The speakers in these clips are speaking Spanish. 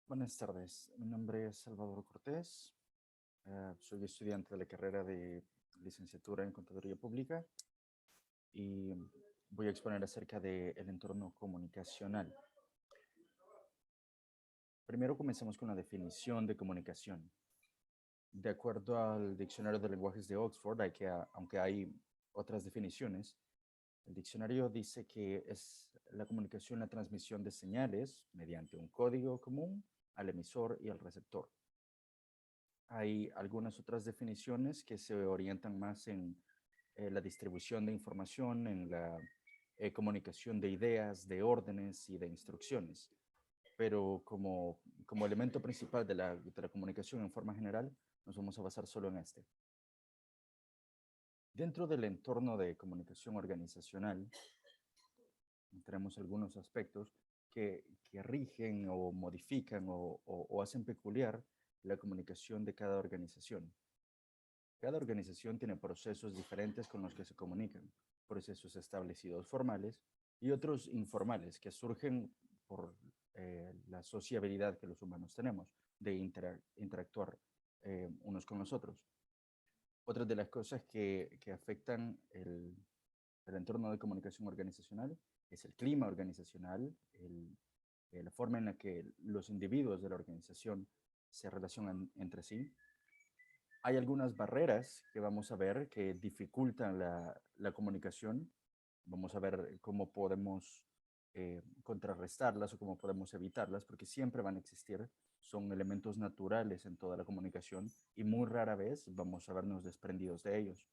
Buenas tardes, mi nombre es Salvador Cortés, soy estudiante de la carrera de licenciatura en Contaduría Pública y voy a exponer acerca del entorno comunicacional. Primero comencemos con la definición de comunicación. De acuerdo al Diccionario de Lenguajes de Oxford, aunque hay otras definiciones, el diccionario dice que es la comunicación, la transmisión de señales mediante un código común al emisor y al receptor. Hay algunas otras definiciones que se orientan más en la distribución de información, en la comunicación de ideas, de órdenes y de instrucciones. Pero como elemento principal de la comunicación en forma general, nos vamos a basar solo en este. Dentro del entorno de comunicación organizacional, tenemos algunos aspectos que rigen o modifican o hacen peculiar la comunicación de cada organización. Cada organización tiene procesos diferentes con los que se comunican, procesos establecidos formales y otros informales que surgen por la sociabilidad que los humanos tenemos de interactuar unos con los otros. Otra de las cosas que afectan el entorno de comunicación organizacional es el clima organizacional, la forma en la que los individuos de la organización se relacionan entre sí. Hay algunas barreras que vamos a ver que dificultan la comunicación. Vamos a ver cómo podemos contrarrestarlas o cómo podemos evitarlas, porque siempre van a existir. Son elementos naturales en toda la comunicación y muy rara vez vamos a vernos desprendidos de ellos.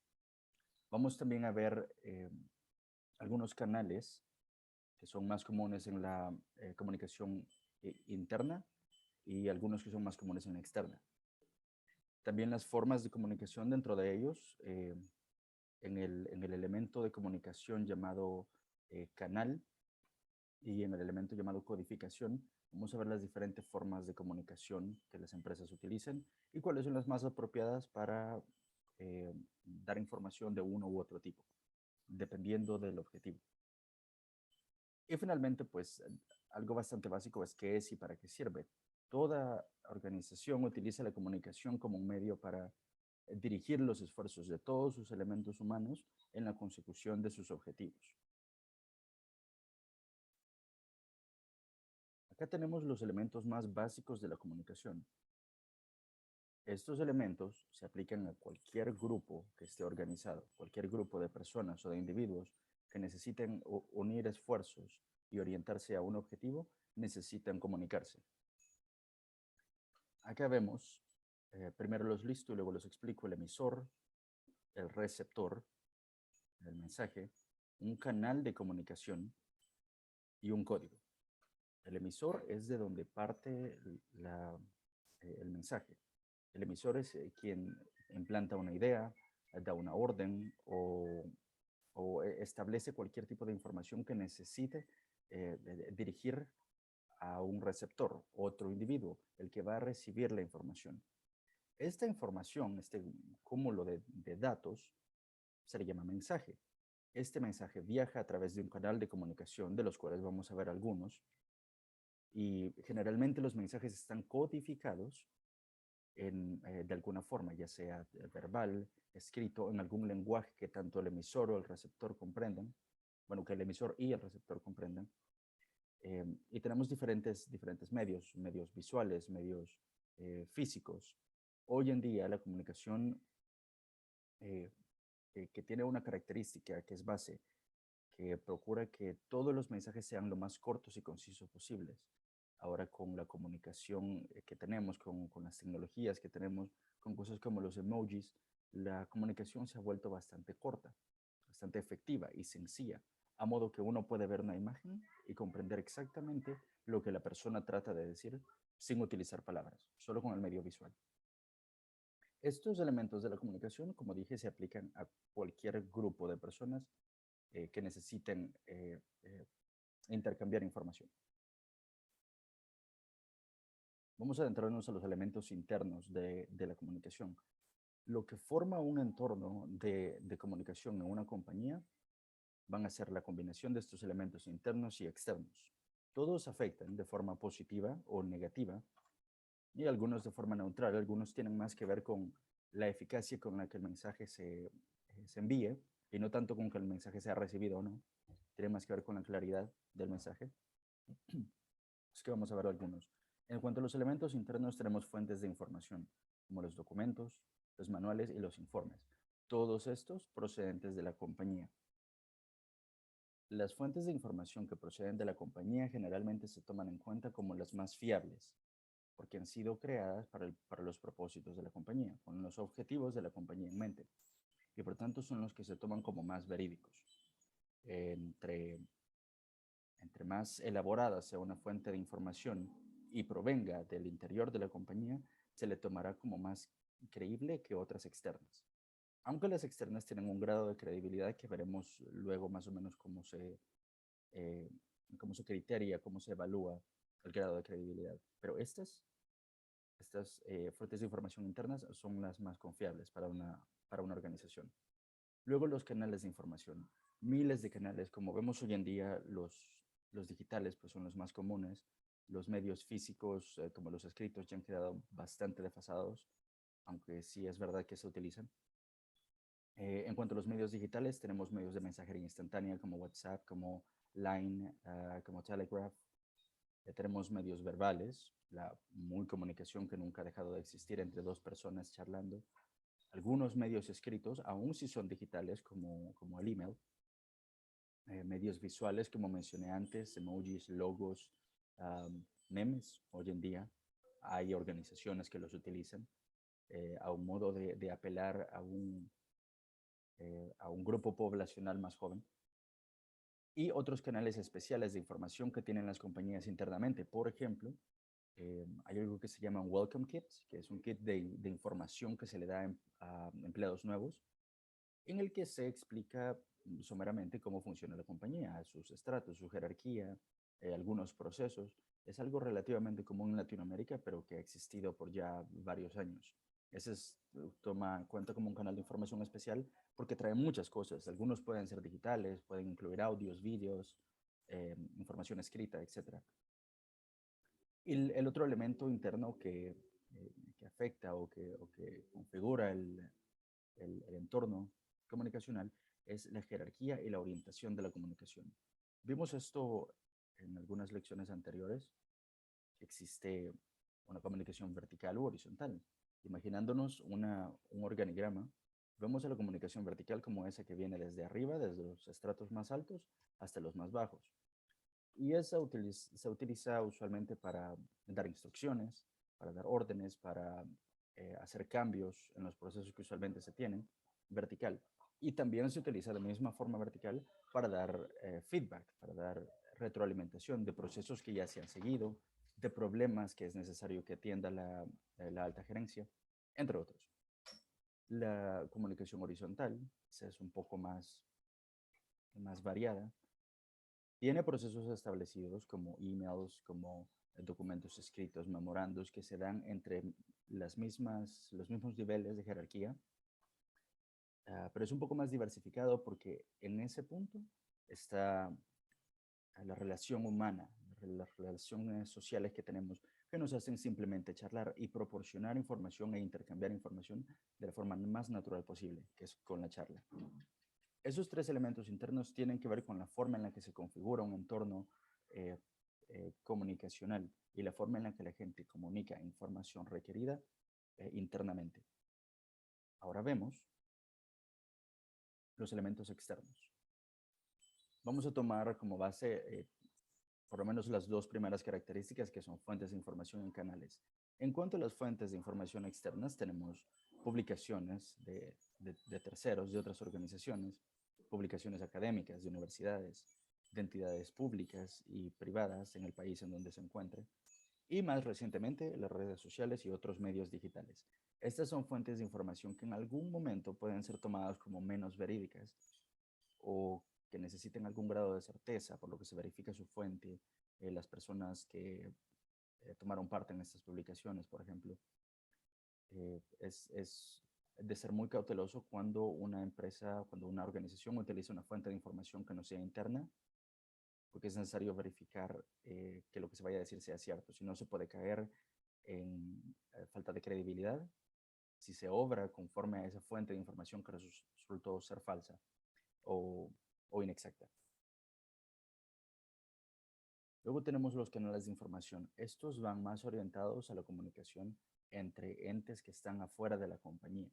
Vamos también a ver algunos canales que son más comunes en la comunicación interna y algunos que son más comunes en la externa. También las formas de comunicación dentro de ellos, en el elemento de comunicación llamado canal y en el elemento llamado codificación, vamos a ver las diferentes formas de comunicación que las empresas utilizan y cuáles son las más apropiadas para dar información de uno u otro tipo, dependiendo del objetivo. Y finalmente, pues algo bastante básico es qué es y para qué sirve. Toda organización utiliza la comunicación como un medio para dirigir los esfuerzos de todos sus elementos humanos en la consecución de sus objetivos. Acá tenemos los elementos más básicos de la comunicación. Estos elementos se aplican a cualquier grupo que esté organizado, cualquier grupo de personas o de individuos que necesiten unir esfuerzos y orientarse a un objetivo, necesitan comunicarse. Acá vemos, primero los listo y luego los explico, el emisor, el receptor, el mensaje, un canal de comunicación y un código. El emisor es de donde parte el mensaje. El emisor es quien implanta una idea, da una orden o establece cualquier tipo de información que necesite dirigir a un receptor, otro individuo, el que va a recibir la información. Esta información, este cúmulo de datos, se le llama mensaje. Este mensaje viaja a través de un canal de comunicación, de los cuales vamos a ver algunos, y generalmente los mensajes están codificados de alguna forma, ya sea verbal, escrito, en algún lenguaje que tanto el emisor o el receptor comprendan, bueno, que el emisor y el receptor comprendan. Y tenemos diferentes medios visuales, medios físicos. Hoy en día la comunicación eh, que tiene una característica que es base, que procura que todos los mensajes sean lo más cortos y concisos posibles. Ahora con la comunicación que tenemos, con las tecnologías que tenemos, con cosas como los emojis, la comunicación se ha vuelto bastante corta, bastante efectiva y sencilla, a modo que uno puede ver una imagen y comprender exactamente lo que la persona trata de decir sin utilizar palabras, solo con el medio visual. Estos elementos de la comunicación, como dije, se aplican a cualquier grupo de personas que necesiten intercambiar información. Vamos a adentrarnos a los elementos internos de la comunicación. Lo que forma un entorno de comunicación en una compañía van a ser la combinación de estos elementos internos y externos. Todos afectan de forma positiva o negativa y algunos de forma neutral. Algunos tienen más que ver con la eficacia con la que el mensaje se envíe y no tanto con que el mensaje sea recibido o no. Tiene más que ver con la claridad del mensaje. Es que vamos a ver algunos. En cuanto a los elementos internos, tenemos fuentes de información, como los documentos, los manuales y los informes. Todos estos procedentes de la compañía. Las fuentes de información que proceden de la compañía generalmente se toman en cuenta como las más fiables, porque han sido creadas para los propósitos de la compañía, con los objetivos de la compañía en mente, y por tanto son los que se toman como más verídicos. Entre, entre más elaborada sea una fuente de información y provenga del interior de la compañía, se le tomará como más creíble que otras externas. Aunque las externas tienen un grado de credibilidad que veremos luego más o menos eh, cómo se criteria, cómo se evalúa el grado de credibilidad. Pero estas fuentes de información internas son las más confiables para una organización. Luego los canales de información. Miles de canales, como vemos hoy en día, los digitales pues son los más comunes. Los medios físicos, como los escritos, ya han quedado bastante desfasados, aunque sí es verdad que se utilizan. En cuanto a los medios digitales, tenemos medios de mensajería instantánea como WhatsApp, como Line, como Telegraph. Tenemos medios verbales, la muy comunicación que nunca ha dejado de existir entre dos personas charlando. Algunos medios escritos, aún si son digitales, como el email. Medios visuales, como mencioné antes, emojis, logos, memes. Hoy en día hay organizaciones que los utilizan a un modo de apelar a un grupo poblacional más joven. Y otros canales especiales de información que tienen las compañías internamente. Por ejemplo, hay algo que se llama un Welcome Kit, que es un kit de información que se le da a empleados nuevos, en el que se explica someramente cómo funciona la compañía, sus estratos, su jerarquía, algunos procesos. Es algo relativamente común en Latinoamérica, pero que ha existido por ya varios años. Ese cuenta como un canal de información especial porque trae muchas cosas. Algunos pueden ser digitales, pueden incluir audios, vídeos, información escrita, etcétera. Y el otro elemento interno que afecta o que configura el entorno comunicacional es la jerarquía y la orientación de la comunicación. Vimos esto en algunas lecciones anteriores. Existe una comunicación vertical u horizontal. Imaginándonos un organigrama, vemos a la comunicación vertical como esa que viene desde arriba, desde los estratos más altos hasta los más bajos. Y esa se utiliza usualmente para dar instrucciones, para dar órdenes, para hacer cambios en los procesos que usualmente se tienen, vertical. Y también se utiliza de la misma forma vertical para dar feedback, para dar retroalimentación de procesos que ya se han seguido, de problemas que es necesario que atienda la alta gerencia, entre otros. La comunicación horizontal es un poco más variada. Tiene procesos establecidos como emails, como documentos escritos, memorandos que se dan entre los mismos niveles de jerarquía, pero es un poco más diversificado porque en ese punto está la relación humana, las relaciones sociales que tenemos que nos hacen simplemente charlar y proporcionar información e intercambiar información de la forma más natural posible, que es con la charla. Esos tres elementos internos tienen que ver con la forma en la que se configura un entorno eh, comunicacional y la forma en la que la gente comunica información requerida internamente. Ahora vemos los elementos externos. Vamos a tomar como base por lo menos las dos primeras características que son fuentes de información en canales. En cuanto a las fuentes de información externas, tenemos publicaciones de terceros, de otras organizaciones, publicaciones académicas de universidades, de entidades públicas y privadas en el país en donde se encuentre, y más recientemente las redes sociales y otros medios digitales. Estas son fuentes de información que en algún momento pueden ser tomadas como menos verídicas o que necesiten algún grado de certeza, por lo que se verifica su fuente, las personas que tomaron parte en estas publicaciones, por ejemplo. Es de ser muy cauteloso cuando una empresa, cuando una organización utiliza una fuente de información que no sea interna, porque es necesario verificar que lo que se vaya a decir sea cierto, si no se puede caer en falta de credibilidad, si se obra conforme a esa fuente de información que resultó ser falsa o, o inexacta. Luego tenemos los canales de información. Estos van más orientados a la comunicación entre entes que están afuera de la compañía.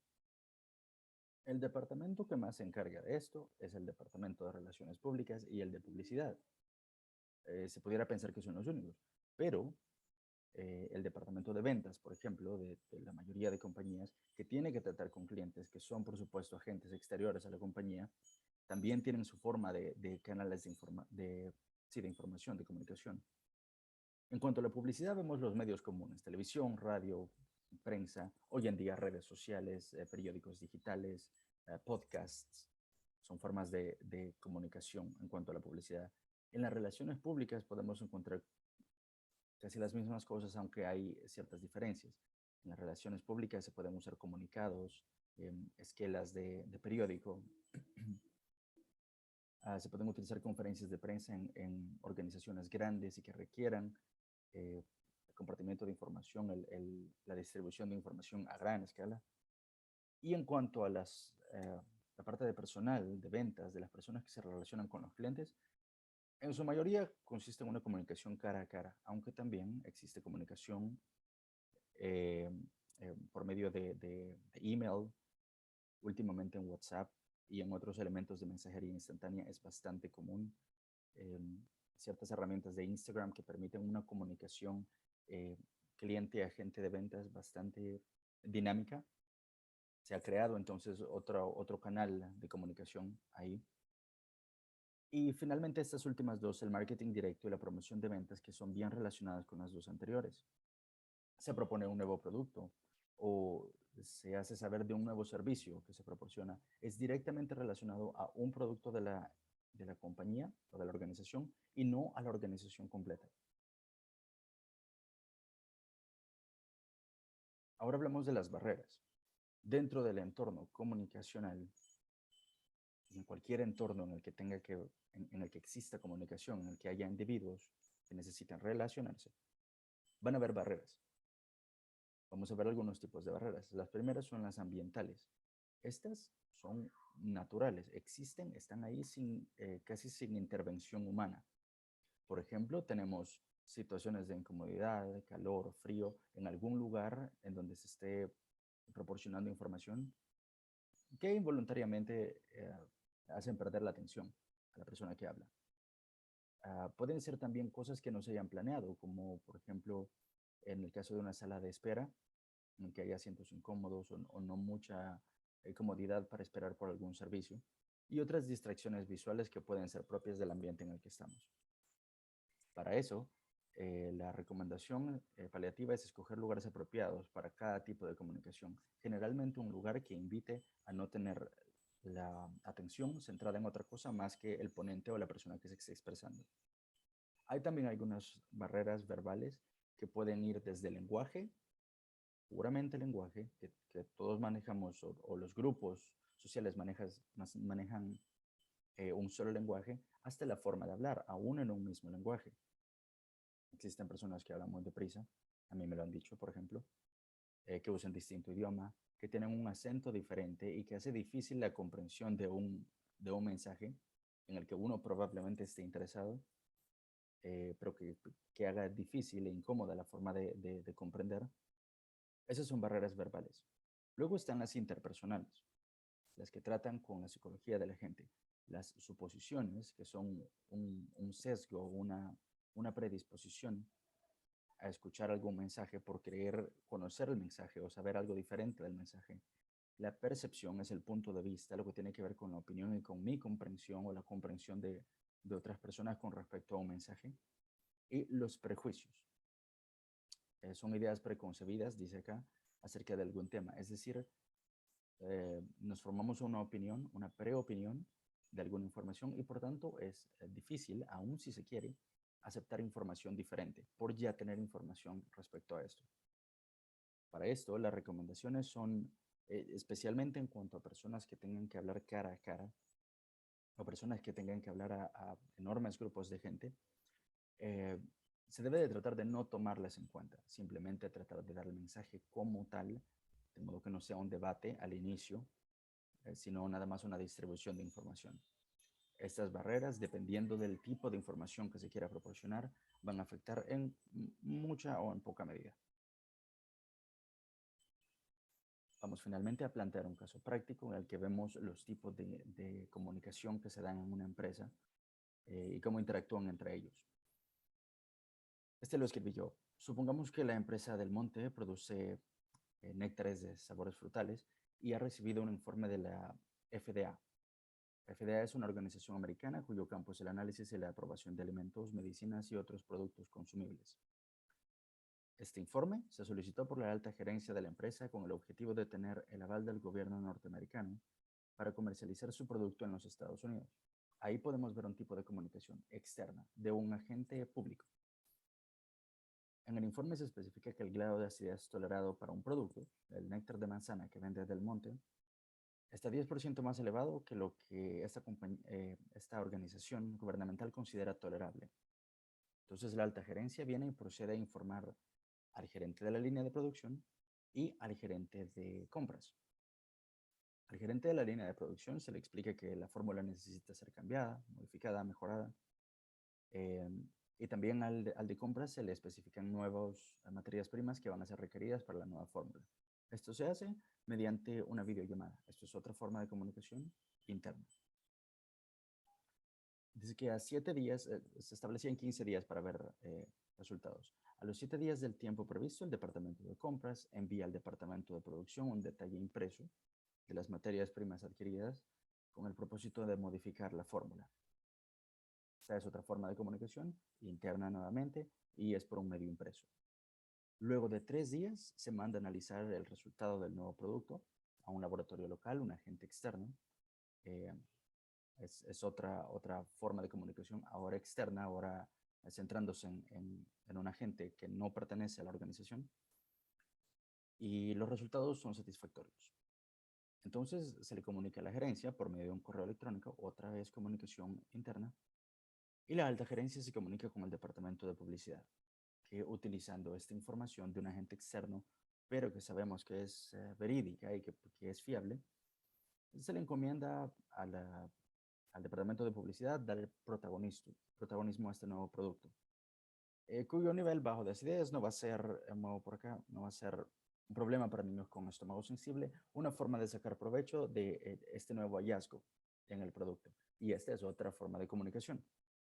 El departamento que más se encarga de esto es el Departamento de Relaciones Públicas y el de Publicidad. Se pudiera pensar que son los únicos, pero el departamento de ventas, por ejemplo, de la mayoría de compañías que tiene que tratar con clientes que son, por supuesto, agentes exteriores a la compañía, también tienen su forma de canales sí, de información, de comunicación. En cuanto a la publicidad, vemos los medios comunes, televisión, radio, prensa, hoy en día redes sociales, periódicos digitales, podcasts, son formas de comunicación en cuanto a la publicidad. En las relaciones públicas podemos encontrar casi las mismas cosas, aunque hay ciertas diferencias. En las relaciones públicas se pueden usar comunicados, esquelas de periódico. Se pueden utilizar conferencias de prensa en organizaciones grandes y que requieran el compartimiento de información, la distribución de información a gran escala. Y en cuanto a la parte de personal, de ventas, de las personas que se relacionan con los clientes, en su mayoría consiste en una comunicación cara a cara, aunque también existe comunicación eh, por medio de email, últimamente en WhatsApp y en otros elementos de mensajería instantánea es bastante común. Eh, Ciertas herramientas de Instagram que permiten una comunicación eh, cliente-agente de ventas bastante dinámica. Se ha creado entonces otro canal de comunicación ahí. Y finalmente estas últimas dos, el marketing directo y la promoción de ventas, que son bien relacionadas con las dos anteriores. Se propone un nuevo producto o se hace saber de un nuevo servicio que se proporciona. Es directamente relacionado a un producto de la compañía o de la organización y no a la organización completa. Ahora hablamos de las barreras. Dentro del entorno comunicacional, en cualquier entorno en el que en el que exista comunicación, en el que haya individuos que necesitan relacionarse, van a haber barreras. Vamos a ver algunos tipos de barreras. Las primeras son las ambientales. Estas son naturales, existen, están ahí casi sin intervención humana. Por ejemplo, tenemos situaciones de incomodidad, calor, frío, en algún lugar en donde se esté proporcionando información que involuntariamente hacen perder la atención a la persona que habla. Pueden ser también cosas que no se hayan planeado, como por ejemplo en el caso de una sala de espera, en que hay asientos incómodos o no mucha comodidad para esperar por algún servicio, y otras distracciones visuales que pueden ser propias del ambiente en el que estamos. Para eso, la recomendación paliativa es escoger lugares apropiados para cada tipo de comunicación. Generalmente un lugar que invite a no tener la atención centrada en otra cosa más que el ponente o la persona que se esté expresando. Hay también algunas barreras verbales que pueden ir desde el lenguaje, puramente lenguaje, que todos manejamos, o los grupos sociales manejan un solo lenguaje, hasta la forma de hablar, aún en un mismo lenguaje. Existen personas que hablan muy deprisa, a mí me lo han dicho, por ejemplo, que usan distinto idioma, que tienen un acento diferente y que hace difícil la comprensión de un mensaje en el que uno probablemente esté interesado, pero que haga difícil e incómoda la forma de comprender. Esas son barreras verbales. Luego están las interpersonales, las que tratan con la psicología de la gente. Las suposiciones, que son un sesgo, una predisposición a escuchar algún mensaje por creer conocer el mensaje o saber algo diferente del mensaje. La percepción es el punto de vista, lo que tiene que ver con la opinión y con mi comprensión o la comprensión de otras personas con respecto a un mensaje. Y los prejuicios. Son ideas preconcebidas, dice acá, acerca de algún tema. Es decir, nos formamos una opinión, una preopinión de alguna información y por tanto es difícil, aun si se quiere, aceptar información diferente por ya tener información respecto a esto. Para esto, las recomendaciones son, especialmente en cuanto a personas que tengan que hablar cara a cara o personas que tengan que hablar a enormes grupos de gente, se debe de tratar de no tomarlas en cuenta, simplemente tratar de dar el mensaje como tal, de modo que no sea un debate al inicio, sino nada más una distribución de información. Estas barreras, dependiendo del tipo de información que se quiera proporcionar, van a afectar en mucha o en poca medida. Vamos finalmente a plantear un caso práctico en el que vemos los tipos de comunicación que se dan en una empresa y cómo interactúan entre ellos. Este lo escribí yo. Supongamos que la empresa Del Monte produce néctares de sabores frutales y ha recibido un informe de la FDA. La FDA es una organización americana cuyo campo es el análisis y la aprobación de alimentos, medicinas y otros productos consumibles. Este informe se solicitó por la alta gerencia de la empresa con el objetivo de tener el aval del gobierno norteamericano para comercializar su producto en los Estados Unidos. Ahí podemos ver un tipo de comunicación externa de un agente público. En el informe se especifica que el grado de acidez tolerado para un producto, el néctar de manzana que vende Del Monte, está 10% más elevado que lo que esta organización gubernamental considera tolerable. Entonces la alta gerencia viene y procede a informar al gerente de la línea de producción y al gerente de compras. Al gerente de la línea de producción se le explica que la fórmula necesita ser cambiada, modificada, mejorada. Eh, y también al de compras se le especifican nuevas materias primas que van a ser requeridas para la nueva fórmula. Esto se hace mediante una videollamada. Esto es otra forma de comunicación interna. Dice que a 7 días, se establecían 15 días para ver resultados. A los 7 días del tiempo previsto, el departamento de compras envía al departamento de producción un detalle impreso de las materias primas adquiridas con el propósito de modificar la fórmula. Esta es otra forma de comunicación interna nuevamente y es por un medio impreso. Luego de 3 días se manda a analizar el resultado del nuevo producto a un laboratorio local, un agente externo. Eh, es otra forma de comunicación ahora externa, ahora centrándose en un agente que no pertenece a la organización. Y los resultados son satisfactorios. Entonces se le comunica a la gerencia por medio de un correo electrónico, otra vez comunicación interna, y la alta gerencia se comunica con el departamento de publicidad, que utilizando esta información de un agente externo, pero que sabemos que es verídica y que es fiable, se le encomienda al departamento de publicidad dar protagonismo a este nuevo producto, cuyo nivel bajo de acidez no va a ser, por acá, no va a ser un problema para niños con estómago sensible, una forma de sacar provecho de este nuevo hallazgo en el producto. Y esta es otra forma de comunicación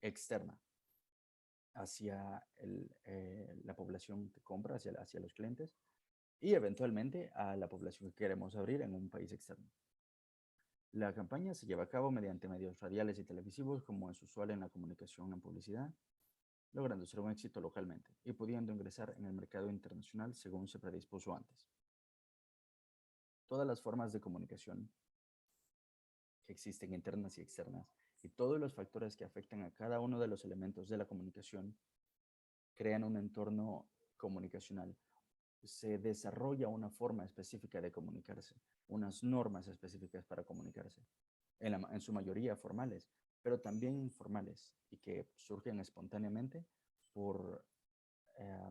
externa hacia la población que compra, hacia los clientes y eventualmente a la población que queremos abrir en un país externo. La campaña se lleva a cabo mediante medios radiales y televisivos, como es usual en la comunicación en publicidad, logrando ser un éxito localmente y pudiendo ingresar en el mercado internacional según se predispuso antes. Todas las formas de comunicación que existen, internas y externas, y todos los factores que afectan a cada uno de los elementos de la comunicación, crean un entorno comunicacional. Se desarrolla una forma específica de comunicarse, unas normas específicas para comunicarse, en su mayoría formales, pero también informales y que surgen espontáneamente por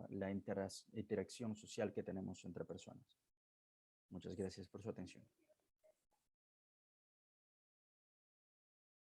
la interacción social que tenemos entre personas. Muchas gracias por su atención.